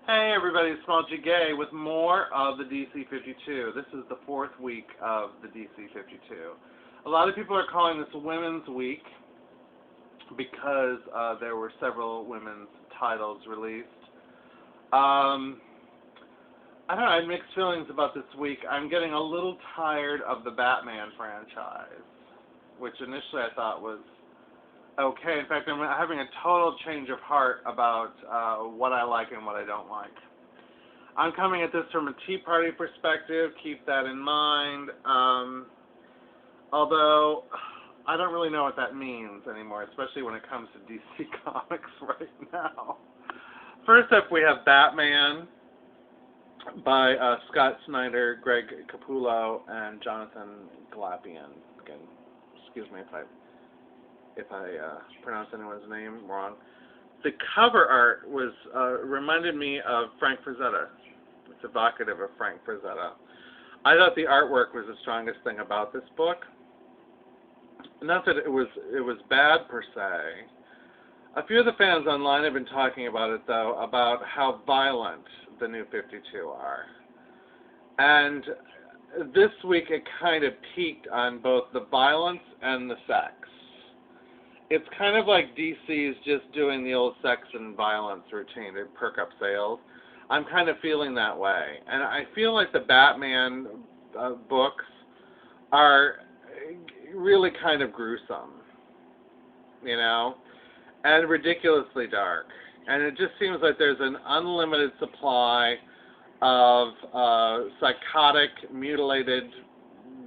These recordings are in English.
Hey everybody, it's Small G Gay with more of the DC 52. This is the fourth week of the DC 52. A lot of people are calling this Women's Week because there were several women's titles released. I don't know, I had mixed feelings about this week. I'm getting a little tired of the Batman franchise, which initially I thought was okay. In fact, I'm having a total change of heart about what I like and what I don't like. I'm coming at this from a Tea Party perspective. Keep that in mind. Although, I don't really know what that means anymore, especially when it comes to DC Comics right now. First up, we have Batman by Scott Snyder, Greg Capullo, and Jonathan Glapian. Again, excuse me if I pronounce anyone's name wrong. The cover art was reminded me of Frank Frazetta. It's evocative of Frank Frazetta. I thought the artwork was the strongest thing about this book. Not that it was bad per se. A few of the fans online have been talking about it, though, about how violent the New 52 are. And this week it kind of peaked on both the violence and the sex. It's kind of like DC's just doing the old sex and violence routine to perk up sales. I'm kind of feeling that way. And I feel like the Batman books are really kind of gruesome, you know, and ridiculously dark. And it just seems like there's an unlimited supply of psychotic, mutilated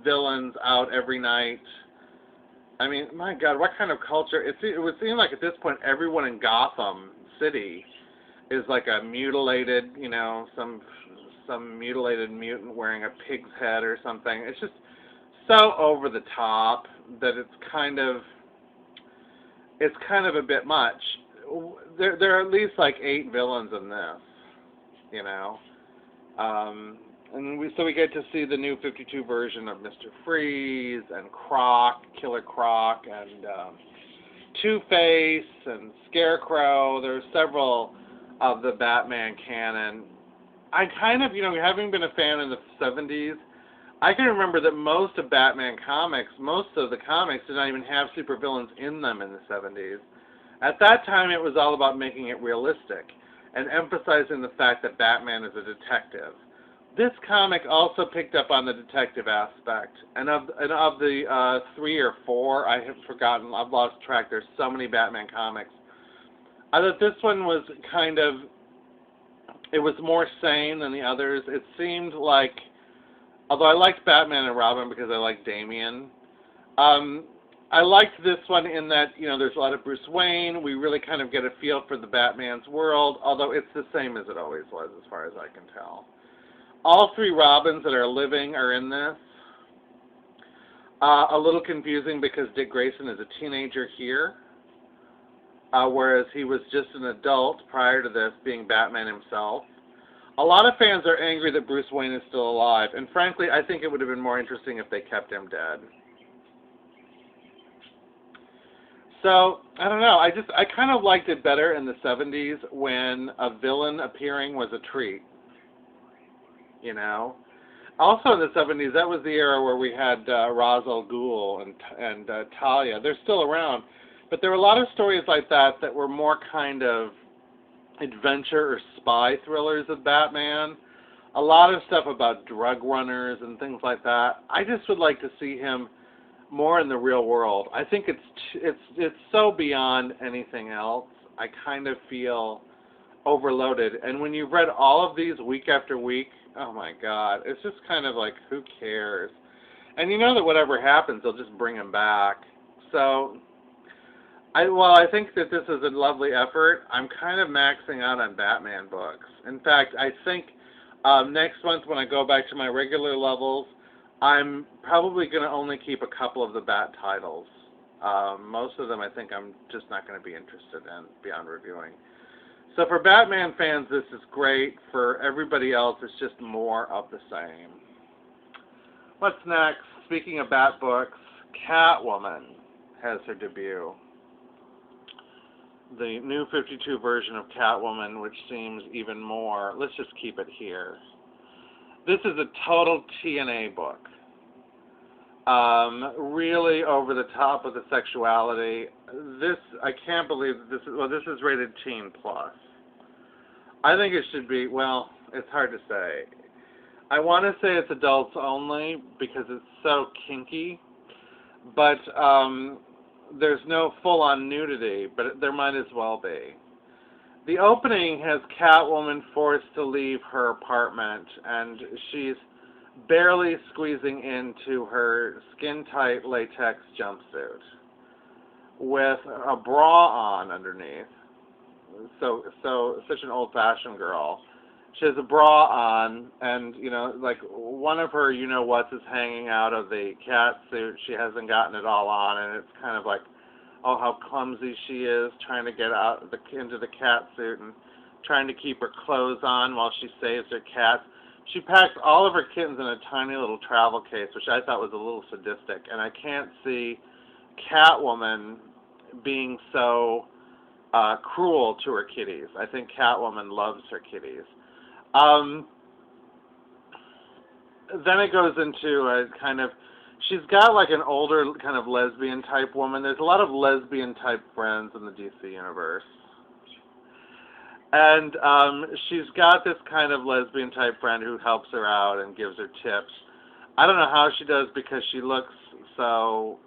villains out every night. I mean, my God, what kind of culture? It would seem like at this point everyone in Gotham City is like a mutilated, you know, some mutilated mutant wearing a pig's head or something. It's just so over the top that it's kind of a bit much. There are at least like 8 villains in this, you know. And we get to see the new 52 version of Mr. Freeze and Croc, Killer Croc, and Two-Face and Scarecrow. There's several of the Batman canon. I kind of, you know, having been a fan in the 70s, I can remember that most of Batman comics, most of the comics did not even have supervillains in them in the 70s. At that time, it was all about making it realistic and emphasizing the fact that Batman is a detective. This comic also picked up on the detective aspect, and of the 3 or 4, I have forgotten, I've lost track, there's so many Batman comics. I thought this one was kind of, it was more sane than the others. It seemed like, although I liked Batman and Robin because I liked Damian, I liked this one in that, you know, there's a lot of Bruce Wayne. We really kind of get a feel for the Batman's world, although it's the same as it always was as far as I can tell. All 3 Robins that are living are in this. A little confusing because Dick Grayson is a teenager here, whereas he was just an adult prior to this, being Batman himself. A lot of fans are angry that Bruce Wayne is still alive, and frankly, I think it would have been more interesting if they kept him dead. So, I don't know, I kind of liked it better in the 70s when a villain appearing was a treat, you know. Also in the 70s, that was the era where we had Ra's al Ghul and Talia. They're still around, but there were a lot of stories like that that were more kind of adventure or spy thrillers of Batman. A lot of stuff about drug runners and things like that. I just would like to see him more in the real world. I think it's so beyond anything else. I kind of feel overloaded. And when you've read all of these week after week, oh my God, it's just kind of like, who cares? And you know that whatever happens, they'll just bring him back. So, while I think that this is a lovely effort, I'm kind of maxing out on Batman books. In fact, I think next month when I go back to my regular levels, I'm probably going to only keep a couple of the Bat titles. Most of them I think I'm just not going to be interested in beyond reviewing. So for Batman fans, this is great. For everybody else, it's just more of the same. What's next? Speaking of Bat books, Catwoman has her debut. the New 52 version of Catwoman, which seems even more. Let's just keep it here. This is a total TNA book. Really over the top with the sexuality. This, I can't believe that this is rated teen plus. I think it should be, well, it's hard to say. I want to say it's adults only because it's so kinky, but there's no full-on nudity, but there might as well be. The opening has Catwoman forced to leave her apartment, and she's barely squeezing into her skin-tight latex jumpsuit with a bra on underneath. So such an old-fashioned girl. She has a bra on, and, you know, like, one of her you-know-whats is hanging out of the cat suit. She hasn't gotten it all on, and it's kind of like, oh, how clumsy she is trying to get out into the cat suit and trying to keep her clothes on while she saves her cats. She packs all of her kittens in a tiny little travel case, which I thought was a little sadistic, and I can't see Catwoman being so cruel to her kitties. I think Catwoman loves her kitties. Then it goes into a kind of, she's got like an older kind of lesbian type woman. There's a lot of lesbian type friends in the DC universe. And she's got this kind of lesbian type friend who helps her out and gives her tips. I don't know how she does because she looks so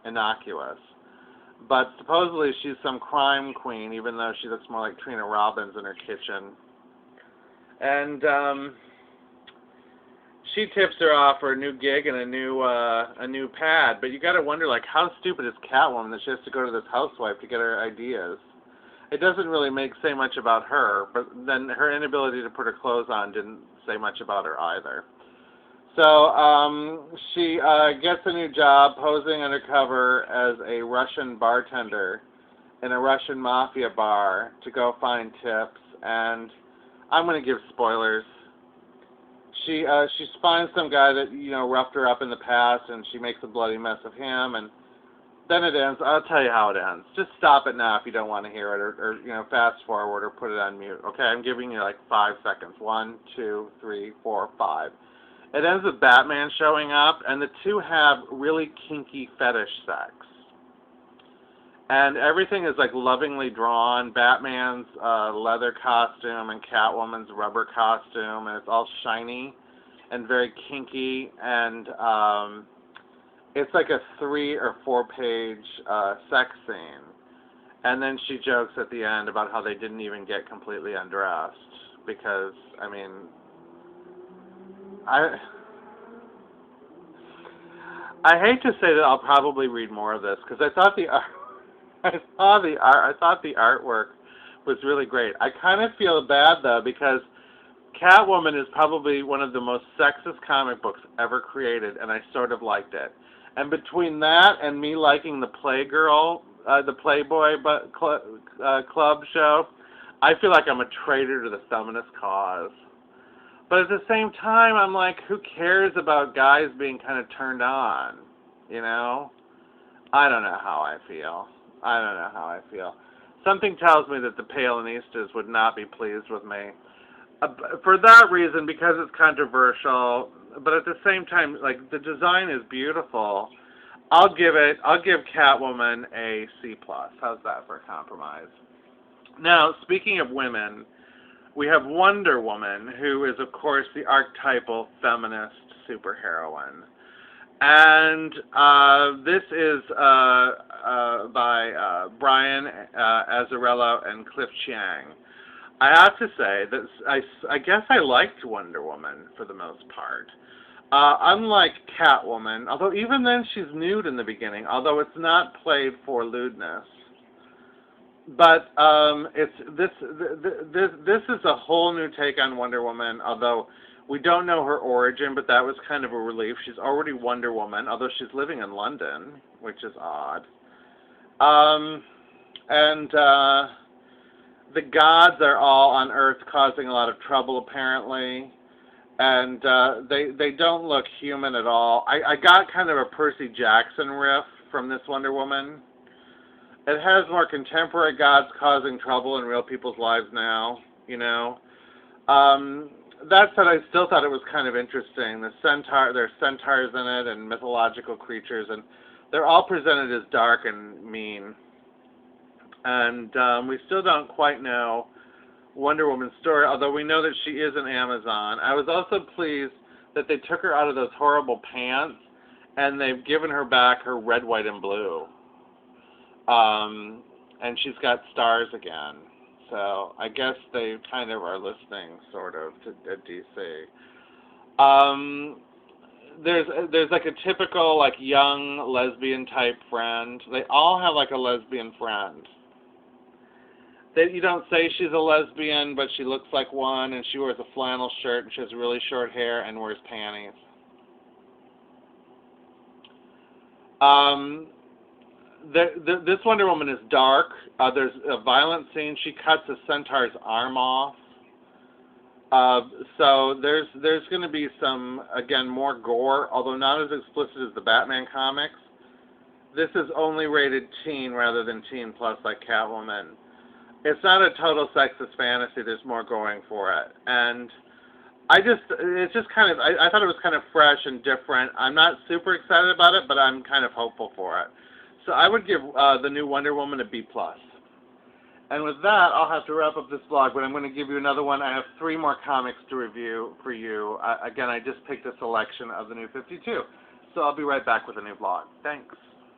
innocuous. But supposedly she's some crime queen, even though she looks more like Trina Robbins in her kitchen. And she tips her off for a new gig and a new pad. But you got to wonder, like, how stupid is Catwoman that she has to go to this housewife to get her ideas? It doesn't really say much about her, but then her inability to put her clothes on didn't say much about her either. So she gets a new job posing undercover as a Russian bartender in a Russian mafia bar to go find tips, and I'm going to give spoilers. She finds some guy that, you know, roughed her up in the past, and she makes a bloody mess of him, and then it ends. I'll tell you how it ends. Just stop it now if you don't want to hear it, or you know, fast forward or put it on mute. Okay, I'm giving you like 5 seconds. 1, 2, 3, 4, 5. It ends with Batman showing up, and the two have really kinky fetish sex. And everything is like lovingly drawn. Batman's leather costume and Catwoman's rubber costume, and it's all shiny and very kinky, and it's like a 3 or 4 page sex scene. And then she jokes at the end about how they didn't even get completely undressed because, I mean, I hate to say that I'll probably read more of this because I thought the artwork was really great. I kind of feel bad though because Catwoman is probably one of the most sexist comic books ever created, and I sort of liked it. And between that and me liking the Playgirl, the Playboy Club show, I feel like I'm a traitor to the feminist cause. But at the same time, I'm like, who cares about guys being kind of turned on, you know? I don't know how I feel. Something tells me that the Palenistas would not be pleased with me. For that reason, because it's controversial, but at the same time, like, the design is beautiful, I'll give Catwoman a C+. How's that for a compromise? Now, speaking of women, we have Wonder Woman, who is, of course, the archetypal feminist superheroine. And this is by Brian Azzarello and Cliff Chiang. I have to say that I guess I liked Wonder Woman for the most part. Unlike Catwoman, although even then she's nude in the beginning, although it's not played for lewdness. But this is a whole new take on Wonder Woman, although we don't know her origin, but that was kind of a relief. She's already Wonder Woman, although she's living in London, which is odd. The gods are all on Earth causing a lot of trouble, apparently. And they don't look human at all. I got kind of a Percy Jackson riff from this Wonder Woman. It has more contemporary gods causing trouble in real people's lives now, you know. That said, I still thought it was kind of interesting. There's centaurs in it and mythological creatures, and they're all presented as dark and mean. And we still don't quite know Wonder Woman's story, although we know that she is an Amazon. I was also pleased that they took her out of those horrible pants, and they've given her back her red, white, and blue. And she's got stars again. So I guess they kind of are listening, sort of, to DC. There's like a typical like young lesbian type friend. They all have like a lesbian friend. You don't say she's a lesbian, but she looks like one, and she wears a flannel shirt, and she has really short hair and wears panties. This Wonder Woman is dark. There's a violent scene. She cuts a centaur's arm off. So there's going to be some, again, more gore, although not as explicit as the Batman comics. This is only rated teen rather than teen plus like Catwoman. It's not a total sexist fantasy. There's more going for it. And it's just kind of, I thought it was kind of fresh and different. I'm not super excited about it, but I'm kind of hopeful for it. So I would give the new Wonder Woman a B+. And with that, I'll have to wrap up this vlog, but I'm going to give you another one. I have 3 more comics to review for you. Again, I just picked a selection of the new 52. So I'll be right back with a new vlog. Thanks.